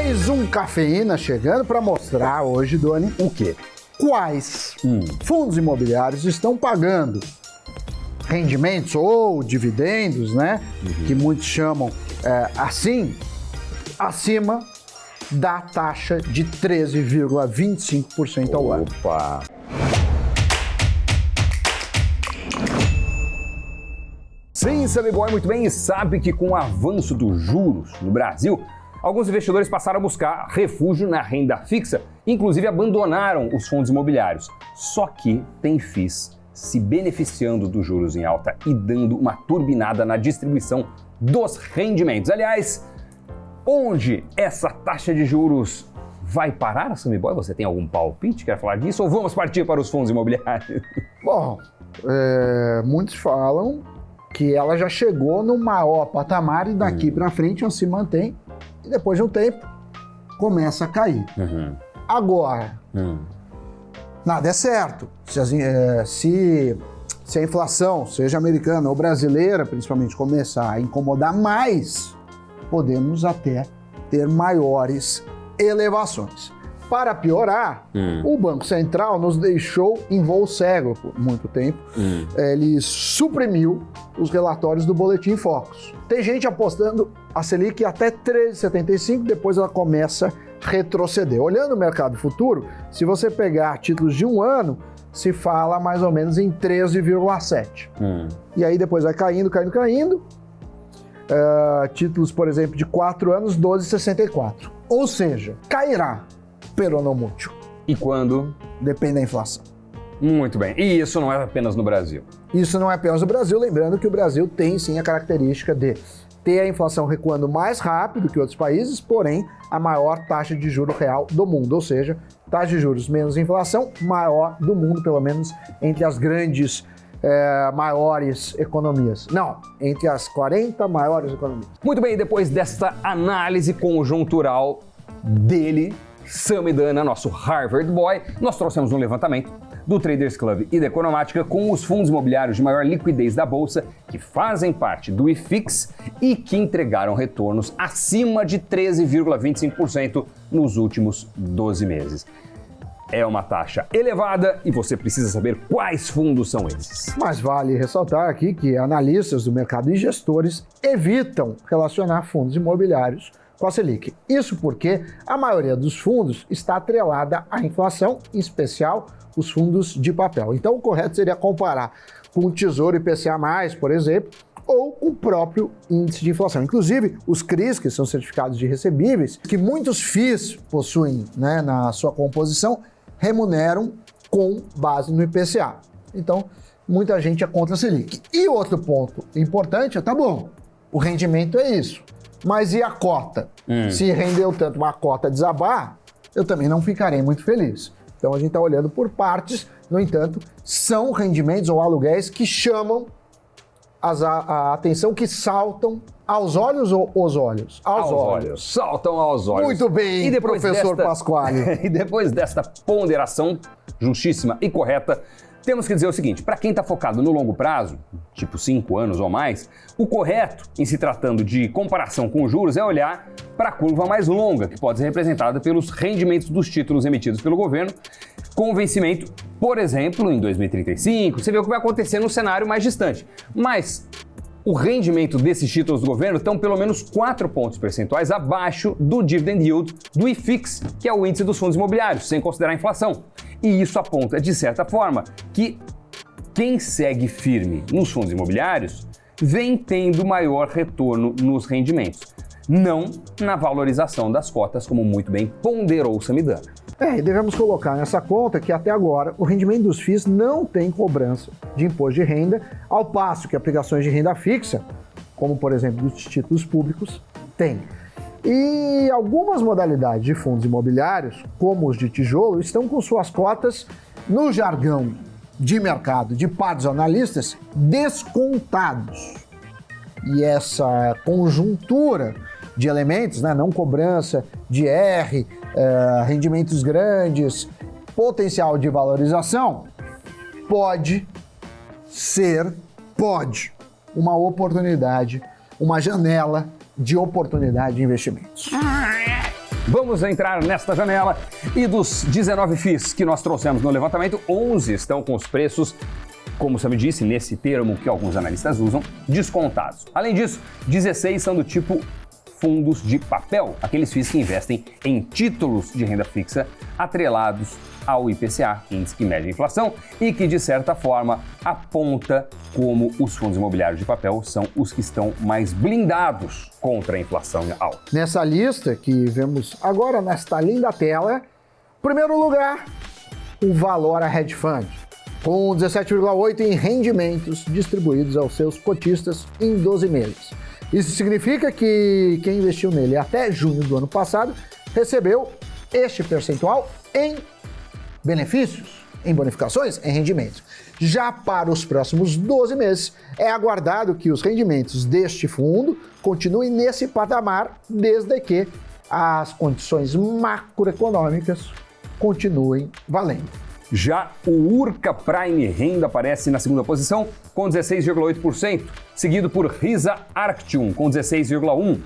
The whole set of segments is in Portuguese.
Mais um Cafeína chegando para mostrar hoje, Doni, o quê? Quais fundos imobiliários estão pagando rendimentos ou dividendos, né? Que muitos chamam assim, acima da taxa de 13,25% ao ano. Opa! Sim, Sammy Boy muito bem, e sabe que com o avanço dos juros no Brasil, alguns investidores passaram a buscar refúgio na renda fixa, inclusive abandonaram os fundos imobiliários. Só que tem FIIs se beneficiando dos juros em alta e dando uma turbinada na distribuição dos rendimentos. Aliás, onde essa taxa de juros vai parar, Sammy Boy? Você tem algum palpite? Quer falar disso? Ou vamos partir para os fundos imobiliários? Bom, muitos falam que ela já chegou no maior patamar e daqui para frente ela se mantém e depois de um tempo começa a cair. Agora, nada é certo. Se a inflação, seja americana ou brasileira, principalmente, começar a incomodar mais, podemos até ter maiores elevações. Para piorar, o Banco Central nos deixou em voo cego por muito tempo. Ele suprimiu os relatórios do Boletim Focus. Tem gente apostando a Selic até 13,75, depois ela começa a retroceder. Olhando o mercado futuro, se você pegar títulos de um ano, se fala mais ou menos em 13,7. E aí depois vai caindo. Títulos, por exemplo, de 4 anos, 12,64. Ou seja, cairá, pero não muito. E quando? Depende da inflação. Muito bem. E isso não é apenas no Brasil? Isso não é apenas no Brasil, lembrando que o Brasil tem sim a característica de ter a inflação recuando mais rápido que outros países, porém a maior taxa de juro real do mundo, ou seja, taxa de juros menos inflação, maior do mundo, pelo menos entre as grandes maiores economias. Não, entre as 40 maiores economias. Muito bem, depois desta análise conjuntural dele, Sammy Dana, nosso Harvard Boy, nós trouxemos um levantamento do Traders Club e da Economática com os fundos imobiliários de maior liquidez da Bolsa, que fazem parte do IFIX e que entregaram retornos acima de 13,25% nos últimos 12 meses. É uma taxa elevada e você precisa saber quais fundos são esses. Mas vale ressaltar aqui que analistas do mercado e gestores evitam relacionar fundos imobiliários com a Selic. Isso porque a maioria dos fundos está atrelada à inflação, em especial os fundos de papel. Então o correto seria comparar com o Tesouro IPCA+, por exemplo, ou o próprio índice de inflação. Inclusive, os CRIs, que são certificados de recebíveis, que muitos FIIs possuem, né, na sua composição, remuneram com base no IPCA. Então, muita gente é contra a Selic. E outro ponto importante tá bom, o rendimento é isso. Mas e a cota? Se rendeu tanto uma cota desabar, eu também não ficarei muito feliz. Então a gente está olhando por partes, no entanto, são rendimentos ou aluguéis que chamam a atenção, que saltam aos olhos ou os olhos? Aos olhos. Saltam aos olhos. Muito bem, e professor Pasquale. E depois desta ponderação justíssima e correta, temos que dizer o seguinte: para quem está focado no longo prazo, tipo 5 anos ou mais, o correto, em se tratando de comparação com os juros, é olhar para a curva mais longa, que pode ser representada pelos rendimentos dos títulos emitidos pelo governo, com vencimento, por exemplo, em 2035. Você vê o que vai acontecer no cenário mais distante. Mas o rendimento desses títulos do governo estão pelo menos 4 pontos percentuais abaixo do dividend yield do IFIX, que é o índice dos fundos imobiliários, sem considerar a inflação. E isso aponta, de certa forma, que quem segue firme nos fundos imobiliários vem tendo maior retorno nos rendimentos, não na valorização das cotas, como muito bem ponderou o Sammy Dana. E devemos colocar nessa conta que até agora o rendimento dos FIIs não tem cobrança de imposto de renda, ao passo que aplicações de renda fixa, como por exemplo dos títulos públicos, tem. E algumas modalidades de fundos imobiliários, como os de tijolo, estão com suas cotas, no jargão de mercado de pares analistas, descontados. E essa conjuntura de elementos, né, não cobrança de R, rendimentos grandes, potencial de valorização, pode ser uma oportunidade, uma janela de oportunidade de investimentos. Vamos entrar nesta janela e dos 19 FIIs que nós trouxemos no levantamento, 11 estão com os preços, como você me disse, nesse termo que alguns analistas usam, descontados. Além disso, 16 são do tipo fundos de papel, aqueles FIIs que investem em títulos de renda fixa atrelados ao IPCA, índice que mede a inflação, e que, de certa forma, aponta como os fundos imobiliários de papel são os que estão mais blindados contra a inflação alta. Nessa lista que vemos agora nesta linda tela, em primeiro lugar, o Valora Hedge Fund, com 17,8 em rendimentos distribuídos aos seus cotistas em 12 meses. Isso significa que quem investiu nele até junho do ano passado recebeu este percentual em benefícios, em bonificações, em rendimentos. Já para os próximos 12 meses, é aguardado que os rendimentos deste fundo continuem nesse patamar, desde que as condições macroeconômicas continuem valendo. Já o Urca Prime Renda aparece na segunda posição com 16,8%, seguido por Risa Arctium com 16,1%.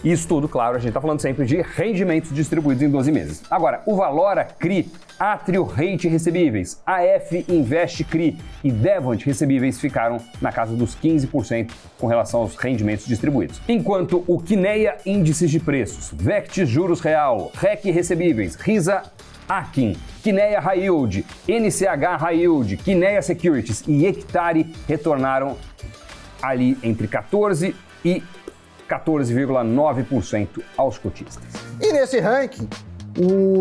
Isso tudo, claro, a gente está falando sempre de rendimentos distribuídos em 12 meses. Agora, o Valora CRI, Atrio Rate Recebíveis, AF Invest CRI e Devant Recebíveis ficaram na casa dos 15% com relação aos rendimentos distribuídos. Enquanto o Kinea Índices de Preços, Vectis Juros Real, REC Recebíveis, Risa Akin, Kinea High Yield, NCH High Yield, Kinea Securities e Hectare retornaram ali entre 14% e 14,9% aos cotistas. E nesse ranking,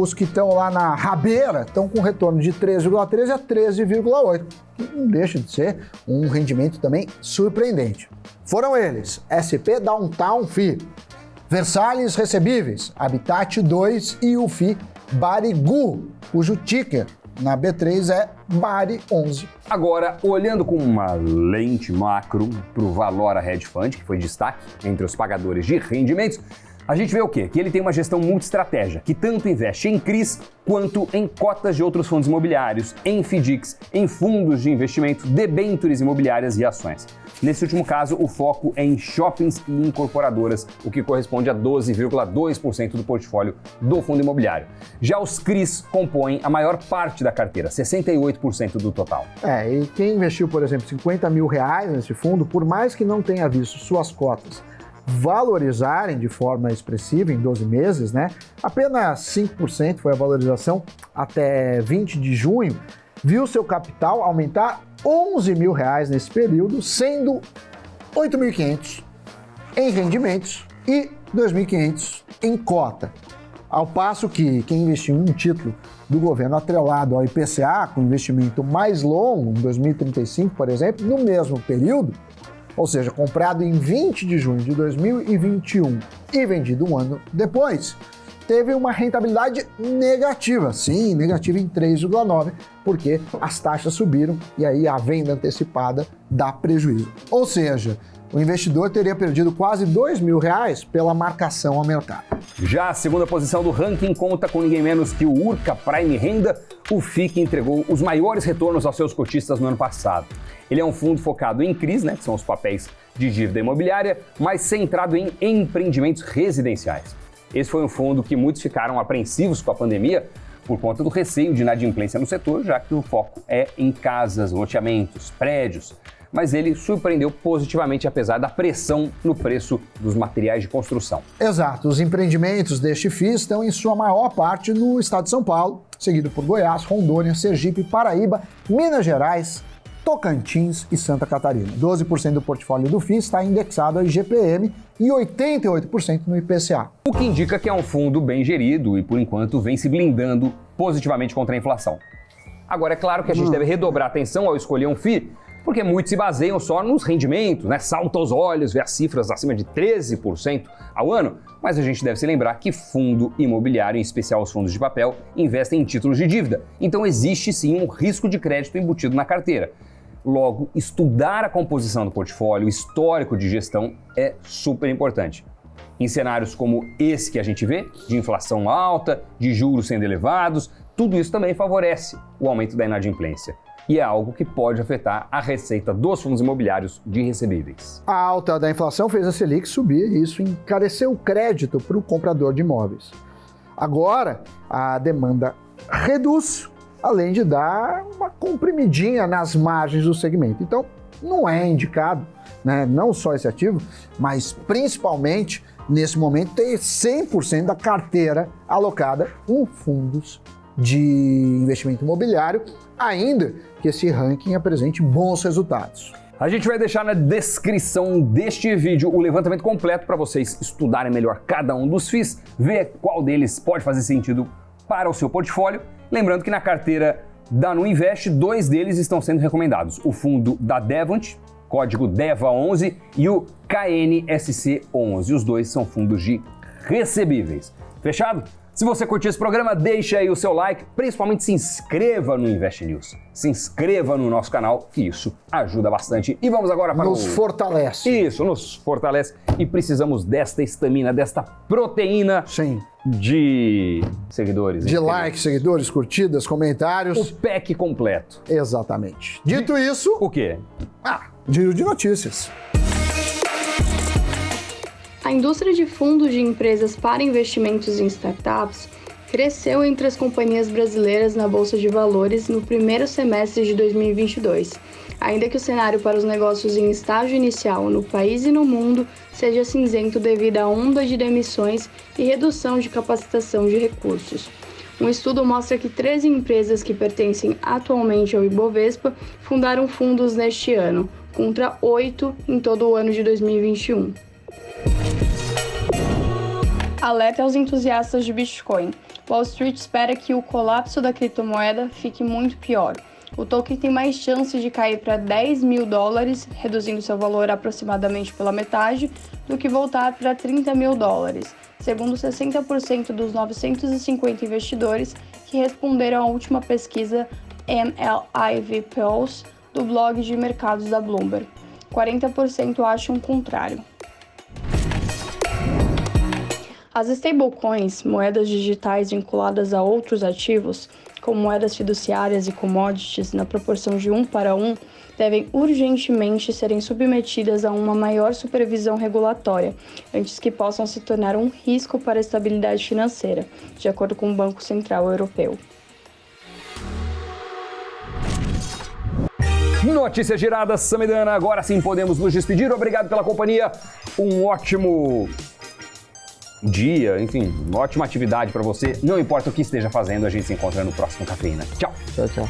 os que estão lá na rabeira estão com retorno de 13,13 a 13,8, que não deixa de ser um rendimento também surpreendente. Foram eles, SP Downtown FI, Versalhes Recebíveis, Habitat 2 e o FI Barigu, cujo ticker na B3 é BARI11. Agora, olhando com uma lente macro para o Valora Hedge Fund, que foi destaque entre os pagadores de rendimentos, a gente vê o quê? Que ele tem uma gestão multi-estratégia, que tanto investe em CRIs quanto em cotas de outros fundos imobiliários, em FDICs, em fundos de investimento, debêntures imobiliárias e ações. Nesse último caso, o foco é em shoppings e incorporadoras, o que corresponde a 12,2% do portfólio do fundo imobiliário. Já os CRIs compõem a maior parte da carteira, 68% do total. E quem investiu, por exemplo, R$50 mil nesse fundo, por mais que não tenha visto suas cotas valorizarem de forma expressiva em 12 meses, né? Apenas 5% foi a valorização até 20 de junho, viu seu capital aumentar R$11 mil nesse período, sendo 8.500 em rendimentos e 2.500 em cota. Ao passo que quem investiu em um título do governo atrelado ao IPCA, com investimento mais longo, em 2035, por exemplo, no mesmo período, ou seja, comprado em 20 de junho de 2021 e vendido um ano depois, teve uma rentabilidade negativa, sim, negativa em 3,9%, porque as taxas subiram e aí a venda antecipada dá prejuízo. Ou seja, o investidor teria perdido quase R$2 mil pela marcação ao mercado. Já a segunda posição do ranking conta com ninguém menos que o Urca Prime Renda, o FII que entregou os maiores retornos aos seus cotistas no ano passado. Ele é um fundo focado em CRIs, que são os papéis de dívida imobiliária, mas centrado em empreendimentos residenciais. Esse foi um fundo que muitos ficaram apreensivos com a pandemia por conta do receio de inadimplência no setor, já que o foco é em casas, loteamentos, prédios. Mas ele surpreendeu positivamente apesar da pressão no preço dos materiais de construção. Exato, os empreendimentos deste FII estão em sua maior parte no estado de São Paulo, seguido por Goiás, Rondônia, Sergipe, Paraíba, Minas Gerais, Tocantins e Santa Catarina. 12% do portfólio do FII está indexado ao IGPM e 88% no IPCA. O que indica que é um fundo bem gerido e, por enquanto, vem se blindando positivamente contra a inflação. Agora, é claro que a gente deve redobrar atenção ao escolher um FII, porque muitos se baseiam só nos rendimentos, salta aos olhos ver as cifras acima de 13% ao ano, mas a gente deve se lembrar que fundo imobiliário, em especial os fundos de papel, investem em títulos de dívida, então existe sim um risco de crédito embutido na carteira. Logo, estudar a composição do portfólio, o histórico de gestão é super importante. Em cenários como esse que a gente vê, de inflação alta, de juros sendo elevados, tudo isso também favorece o aumento da inadimplência. E é algo que pode afetar a receita dos fundos imobiliários de recebíveis. A alta da inflação fez a Selic subir e isso encareceu o crédito para o comprador de imóveis. Agora, a demanda reduz, além de dar uma comprimidinha nas margens do segmento. Então, não é indicado, né, não só esse ativo, mas principalmente, nesse momento, ter 100% da carteira alocada em fundos de investimento imobiliário, ainda que esse ranking apresente bons resultados. A gente vai deixar na descrição deste vídeo o levantamento completo para vocês estudarem melhor cada um dos FIIs, ver qual deles pode fazer sentido para o seu portfólio. Lembrando que na carteira da Nuinvest, 2 deles estão sendo recomendados. O fundo da Devant, código DEVA11, e o KNSC11. Os dois são fundos de recebíveis. Fechado? Se você curtiu esse programa, deixa aí o seu like, principalmente se inscreva no Invest News. Se inscreva no nosso canal, que isso ajuda bastante. E vamos agora para Nos fortalece. Isso, nos fortalece. E precisamos desta estamina, desta proteína. Sim. De seguidores. De likes, seguidores, curtidas, comentários. O pack completo. Exatamente. Dito isso... O quê? Giro de notícias. A indústria de fundos de empresas para investimentos em startups cresceu entre as companhias brasileiras na Bolsa de Valores no primeiro semestre de 2022, ainda que o cenário para os negócios em estágio inicial no país e no mundo seja cinzento devido à onda de demissões e redução de capacitação de recursos. Um estudo mostra que 13 empresas que pertencem atualmente ao Ibovespa fundaram fundos neste ano, contra 8 em todo o ano de 2021. Alerta aos entusiastas de Bitcoin. Wall Street espera que o colapso da criptomoeda fique muito pior. O token tem mais chance de cair para $10 mil, reduzindo seu valor aproximadamente pela metade, do que voltar para $30 mil, segundo 60% dos 950 investidores que responderam à última pesquisa MLIV Pulse do blog de mercados da Bloomberg. 40% acham o contrário. As stablecoins, moedas digitais vinculadas a outros ativos, como moedas fiduciárias e commodities na proporção de 1 para 1, devem urgentemente serem submetidas a uma maior supervisão regulatória, antes que possam se tornar um risco para a estabilidade financeira, de acordo com o Banco Central Europeu. Notícias giradas, Samidana. Agora sim podemos nos despedir. Obrigado pela companhia. Um ótimo dia, enfim, uma ótima atividade para você. Não importa o que esteja fazendo, a gente se encontra no próximo Cafeína. Tchau. Tchau, tchau.